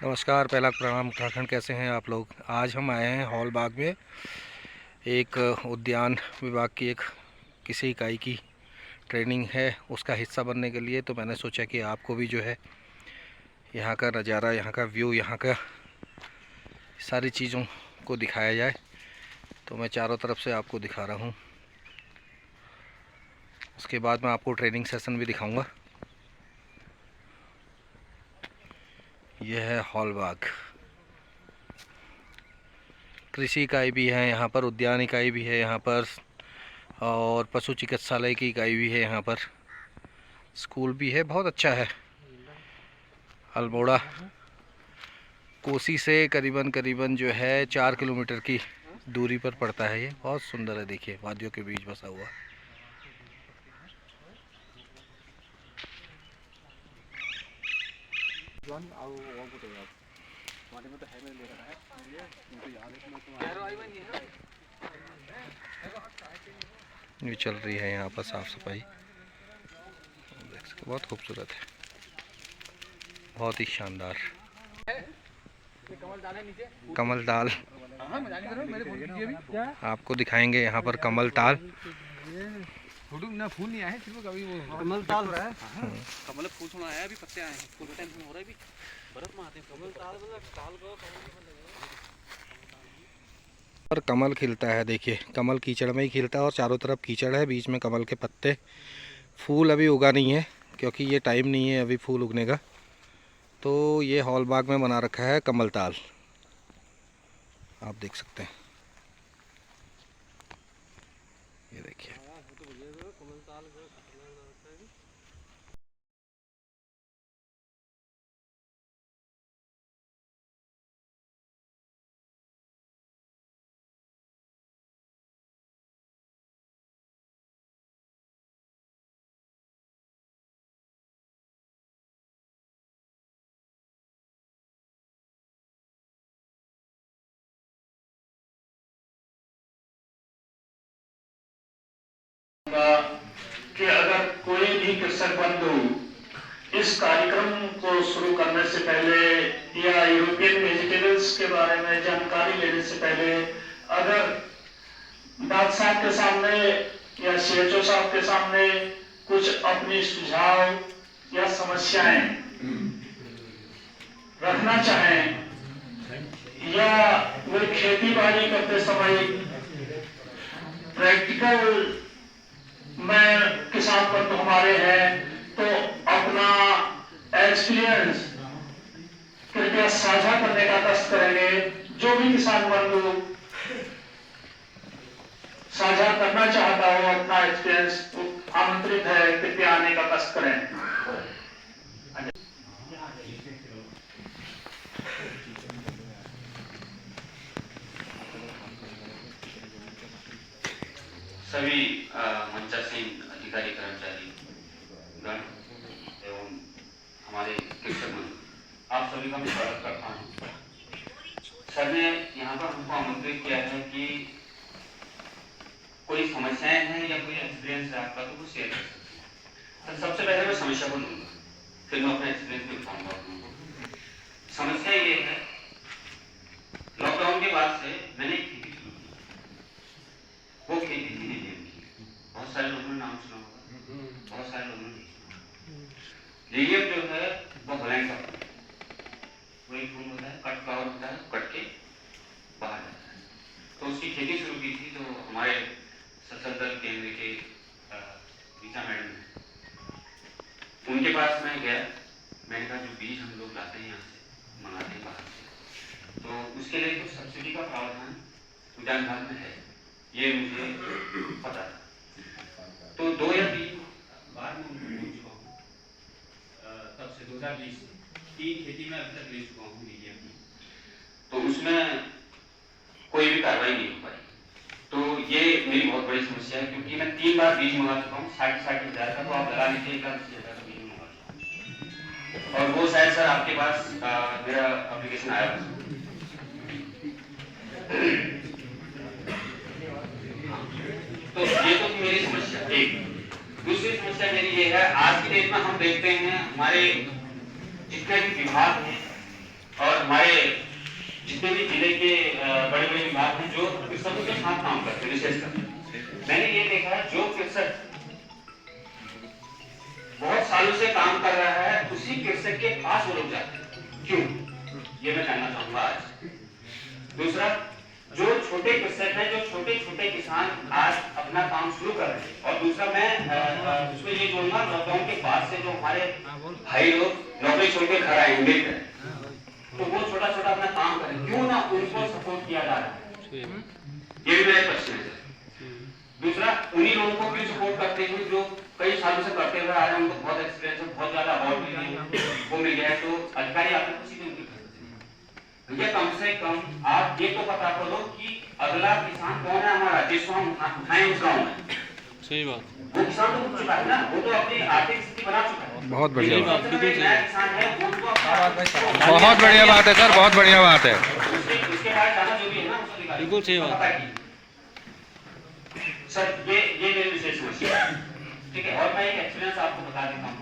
नमस्कार, पहला प्रणाम उत्तराखंड। कैसे हैं आप लोग। आज हम आए हैं हॉल बाग में। एक उद्यान विभाग की एक किसी इकाई की ट्रेनिंग है, उसका हिस्सा बनने के लिए। तो मैंने सोचा कि आपको भी जो है यहाँ का नज़ारा, यहाँ का व्यू, यहाँ का सारी चीज़ों को दिखाया जाए। तो मैं चारों तरफ से आपको दिखा रहा हूँ। उसके बाद मैं आपको ट्रेनिंग सेशन भी दिखाऊँगा। यह है हॉल बाग। कृषि इकाई भी है यहाँ पर, उद्यान इकाई भी है यहाँ पर, और पशु चिकित्सालय की इकाई भी है यहाँ पर, स्कूल भी है। बहुत अच्छा है। अल्मोड़ा कोसी से करीबन जो है 4 किलोमीटर की दूरी पर पड़ता है। ये बहुत सुंदर है। देखिए, वादियों के बीच बसा हुआ। ये चल रही है यहाँ पर साफ सफाई, देख सकते, बहुत खूबसूरत है, बहुत ही शानदार। कमल ताल आपको दिखाएंगे यहाँ पर। कमल ताल फूल नहीं आए कभी वो कमल ताल रहा है। कमल फूल थोड़ा आया, अभी पत्ते आए हैं, फूल का टाइम हो रहा है अभी। बरत में आते हैं कमल ताल, ताल को और कमल खिलता है। देखिए, कमल कीचड़ में ही खिलता है और चारों तरफ कीचड़ है, बीच में कमल के पत्ते। फूल अभी उगा नहीं है क्योंकि ये टाइम नहीं है अभी फूल उगने का। तो ये हॉल बाग में बना रखा है कमल ताल, आप देख सकते हैं। ये देखिए, कि अगर कोई भी कृषक बंधु इस कार्यक्रम को शुरू करने से पहले या यूरोपियन वेजिटेबल्स के बारे में जानकारी लेने से पहले अगर डॉक्टर साहब के सामने या सीएचओ साहब के सामने कुछ अपनी सुझाव या समस्याएं रखना चाहें, या वे खेती बाड़ी करते समय प्रैक्टिकल में किसान बंधु हमारे हैं, तो अपना एक्सपीरियंस कृपया साझा करने का कष्ट करेंगे। जो भी किसान बंधु साझा करना चाहता हो अपना एक्सपीरियंस, आमंत्रित है, कृपया आने का कष्ट करें। सभी मंचासीन अधिकारी, कर्मचारी गण एवं हमारे शिक्षक बंधु, आप सभी का मैं स्वागत करता हूँ। सर ने यहाँ पर हमको आमंत्रित किया है कि कोई समस्याएं हैं या कोई एक्सपीरियंस है आपका तो वो शेयर कर सकते हैं। तो सबसे पहले मैं समस्या को लूँगा, फिर मैं अपना एक्सपीरियंस भी बताऊँगा। समस्या ये है, लॉकडाउन के बाद से मैंने खेती शुरू की। वो खेती थी लीलियम की। बहुत सारे लोगों ने नाम सुना होगा, बहुत सारे लोगों ने नहीं सुना। लीलियम जो है वो ब्लैंक का वो एक फूल होता है, कट फ्लावर होता है, कट के बाहर जाता है। तो उसकी खेती शुरू की थी। तो हमारे सशस्त्र दल केंद्र के रीता मैडम है, उनके पास मैं गया। मैंने कहा जो बीज हम लोग लाते हैं यहाँ से, मंगाते हैं बाहर से, तो उसके लिए कुछ सब्सिडी का प्रावधान उद्यान विभाग में है, ये मुझे पता था। तो 2 या 3 बार मैं उनको बोल चुका हूँ। तब से 2020 से 3 खेती में अभी तक ले चुका हूँ लीलियम की, तो उसमें कोई भी कार्रवाई नहीं हो पाई। तो ये मेरी बहुत बड़ी समस्या है, क्योंकि मैं 3 बार बीज मंगा चुका हूँ 60 हज़ार का। तो आप लगा लीजिए 1,80,000 का बीज मंगा चुका हूँ, और वो शायद सर आपके पास मेरा एप्लीकेशन आया था। तो ये तो मेरी समस्या एक। दूसरी समस्या मेरी ये है, आज की डेट में हम देखते हैं हमारे जितने भी विभाग हैं और हमारे जितने भी जिले के बड़े बड़े विभाग हैं जो कृषकों के साथ काम करते हैं, विशेषकर मैंने ये देखा है जो कृषक बहुत सालों से काम कर रहा है उसी कृषक के पास वो लोग जाते हैं। क्यों, ये मैं जानना चाहूंगा आज। दूसरा, जो छोटे कृषक हैं, जो छोटे छोटे किसान आज अपना काम शुरू कर रहे हैं, और दूसरा मैं उसमें ये जोड़ूंगा लॉकडाउन के बाद से जो हमारे भाई लोग नौकरी छोड़ के घर आएंगे तो वो छोटा छोटा अपना काम करें, क्यों ना उनको सपोर्ट किया जा रहा है, ये भी मेरा प्रश्न है। दूसरा, उन्हीं लोगों को भी सपोर्ट करते हुए जो कई सालों से करते हुए आज हमको बहुत एक्सपीरियंस है, बहुत ज्यादा अवार्ड वो मिल गया है, तो अधिकारी आपको किसी को नहीं भैया कम से कम आप ये तो पता करो कि अगला किसान कौन है हमारा, जिसको हम उठाएं उस गाँव में। सही बात। वो किसान तो उठ चुका है ना, वो तो अपनी आर्थिक स्थिति बना चुका है। बहुत बढ़िया बात, नया किसान है वो तो बहुत बढ़िया बात है सर, बहुत बढ़िया बात है। उसके बाद जाना जो भी है ना उसको दिखा बिल्कुल सही बात है सर। ये मेरी विशेष समस्या है, ठीक है। और मैं एक एक्सपीरियंस आपको बता देता हूँ,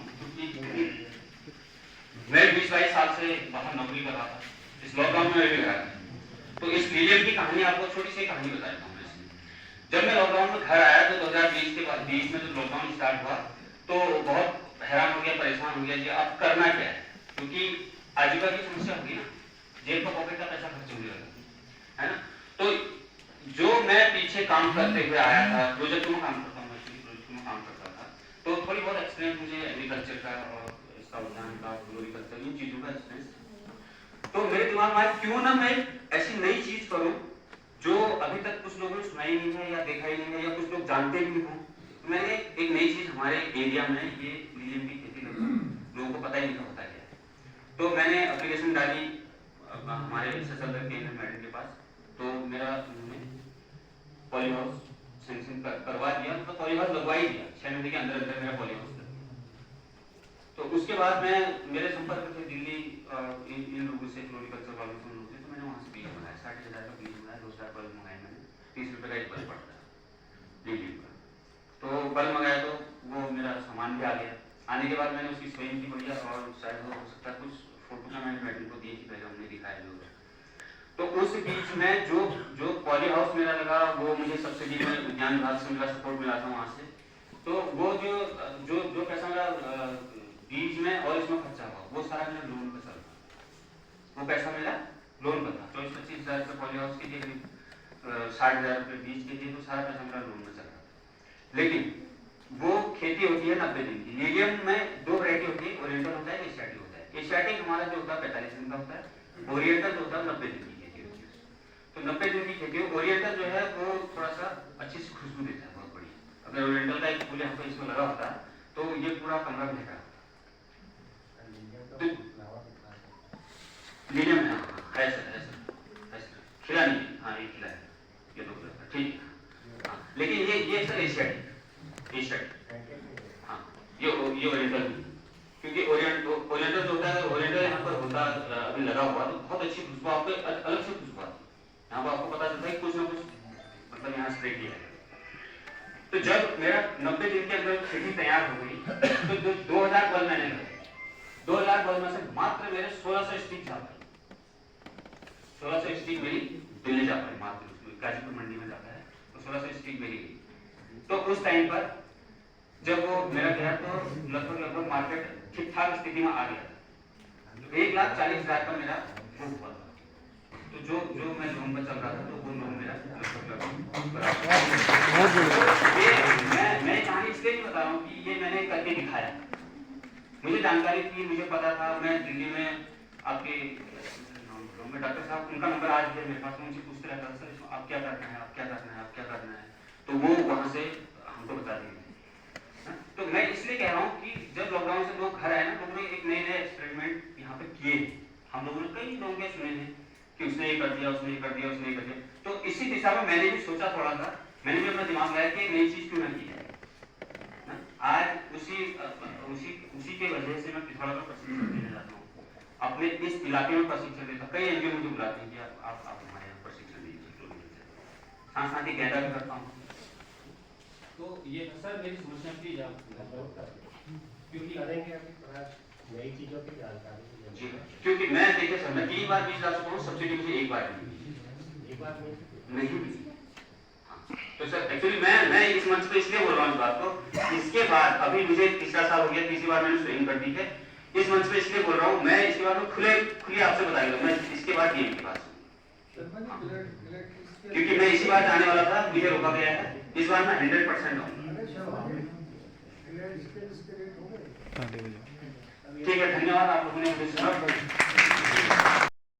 मैं 20-22 साल से बाहर नौकरी कर रहा था, इस लॉकडाउन में भी लगा था। तो इस लीलियम की कहानी आपको छोटी सी कहानी बता देता हूँ। जब मैं लॉकडाउन में घर आया तो 2020 के बाद 20 में जब लॉकडाउन स्टार्ट हुआ तो बहुत हैरान हो गया, परेशान हो गया जी अब करना क्या है, क्योंकि आजीविका की समस्या होगी ना, जेब का पॉकेट का पैसा खर्च होने लगा है ना। तो जो मैं पीछे काम करते हुए आया था, प्रोजेक्ट में काम करता हूँ, प्रोजेक्ट में काम करता था, तो थोड़ी बहुत एक्सपीरियंस मुझे एग्रीकल्चर का और इसका उद्यान का, फ्लोरिकल्चर, इन चीजों का एक्सपीरियंस। तो मेरे दिमाग में आया क्यों ना मैं ऐसी नई चीज करूं जो अभी तक कुछ लोगों ने सुनाई नहीं है या देखा ही नहीं है या कुछ लोग जानते भी नहीं हो। तो मैंने एक नई चीज हमारे एरिया में ये लीलियम की खेती लगी, लोगों को पता ही नहीं होता क्या है। तो मैंने एप्लीकेशन डाली हमारे सशस्त्र केंद्र मैडम के पास, तो मेरा उन्होंने पॉली हाउस सैंक्शन करवा दिया, तो पॉली हाउस लगवा ही दिया 6 महीने के अंदर अंदर मेरा पॉली हाउस। तो उसके बाद मैं मेरे संपर्क थे दिल्ली इन लोगों से, फ्लोरिकल्चर वालों से, तो मैंने वहाँ से बीज मंगाया, 60,000 का बीज मंगाया, 2-4 बल्ब मंगाए मैंने, 30 रुपये का एक बल्ब पड़ता है दिल्ली का। तो बल्ब मंगाया तो वो मेरा सामान भी आ गया। आने के बाद मैंने उसकी स्वयं की बढ़िया, और शायद हो सकता है कुछ फोटो का मैंने मैडम को दी थी, पहले हमने दिखाया जो। तो उस बीच में जो पॉली हाउस मेरा लगा वो मुझे सब्सिडी में उद्यान विभाग से मेरा सपोर्ट मिला था वहाँ से। तो वो जो पैसा मेरा बीज में और इसमें खर्चा हुआ वो सारा मेरा लोन पे चल रहा, वो पैसा मेरा लोन पर था। 24-25 हज़ार रुपये पॉली हाउस के लिए, 60,000 रुपये बीज के लिए, तो सारा पैसा मेरा लोन में चल रहा था। लेकिन वो खेती होती है 90 दिन की। लीलियम में 2 वैरायटी होती है, ओरिएंटल होता है, एशियाटिक होता है। एशियाटिक हमारा जो होता है 45 दिन का होता है, ओरिएंटल जो होता है 90 दिन की खेती होती है। तो 90 दिन की खेती, ओरिएंटल जो है वो थोड़ा सा अच्छी सी खुशबू देता है, बहुत बढ़िया। अगर ओरिएंटल का एक फूल यहाँ पर इसमें लगा होता तो ये पूरा कमरा महका। लीलियम है सर, खिला नहीं, हाँ ये खिला है, ये 2 कलर का, ठीक है। लेकिन ये सर एशियाटिक, हाँ ये ओरिएंटल, क्योंकि ओरिएंटल जो होता है, ओरिएंटल यहाँ पर होता अभी लगा हुआ तो बहुत अच्छी खुशबू, आपको अलग से खुशबू आती है। यहाँ पर आपको पता चलता है कुछ ना कुछ मतलब यहाँ स्प्रे किया है। तो जब मेरा 90 दिन के अंदर खेती तैयार हो गई तो 2000 बल्ब मैंने लगाए। 2000 बल्ब में से मात्र मेरे 1600 स्टिक जा पाई, 1600 स्टिक मेरी दिल्ली जा पाई, मात्र गाजीपुर मंडी में जाता है, तो 1600 स्टिक मेरी गई। तो उस टाइम पर जब वो मेरा गया तो लगभग मार्केट ठीक ठाक स्थिति में आ गया था। तो 1,40,000 का मेरा वो हुआ था। तो जो मैं लोन पर चल रहा था तो वो लोन मेरा मैं कहानी इसलिए नहीं बता रहा हूँ कि ये मैंने करके दिखाया, मुझे जानकारी थी, मुझे पता था। मैं दिल्ली में आपके डॉक्टर साहब, उनका नंबर आज भी मेरे पास, मुझे पूछते रहता था सर आप क्या करना है, आप क्या करना है, आप क्या करना है, तो वो वहाँ से हमको बता देंगे। तो मैं इसलिए कह रहा हूँ कि जब लॉकडाउन से लोग घर आए ना, लोगों ने एक नए एक्सपेरिमेंट यहाँ पे किए। हम लोगों ने कई लोगों के सुने हैं कि उसने ये कर दिया, उसने ये कर दिया, उसने ये कर दिया। तो इसी दिशा में मैंने भी सोचा, थोड़ा सा मैंने भी अपना दिमाग लगाया कि नई चीज क्यों ना की जाए। आज उसी के वजह से मैं पिथौरा का प्रशिक्षण देने जाता हूँ, अपने इस इलाके में प्रशिक्षण देता हूँ। कई एनजीओ मुझे बुलाते हैं कि आप हमारे यहाँ प्रशिक्षण दीजिए, साथ ही गैदा भी करता हूँ। तो ये सर मेरी समस्या प्लीज आप क्योंकि नई चीजों की जानकारी जी, क्योंकि मैं देखिए सर, मैं 3 बार 20 लाख रुपए सब्सिडी मुझे एक बार मिली, एक बात नहीं मिली। तो सर एक्चुअली मैं इस मंच पे इसलिए बोल रहा हूँ इस बात को, इसके बाद अभी मुझे तीसरा साल हो गया, तीसरी बार मैंने स्विंग कर दी है। इस मंच पे इसलिए बोल रहा हूँ, मैं इसके बाद खुले आपसे बताइए, मैं इसके बाद डीएम के पास, क्योंकि मैं इसी बार आने वाला था, मुझे रोका गया है। इस बार मैं 100% आऊंगा। ठीक है, धन्यवाद आप लोगों ने मुझे सुना।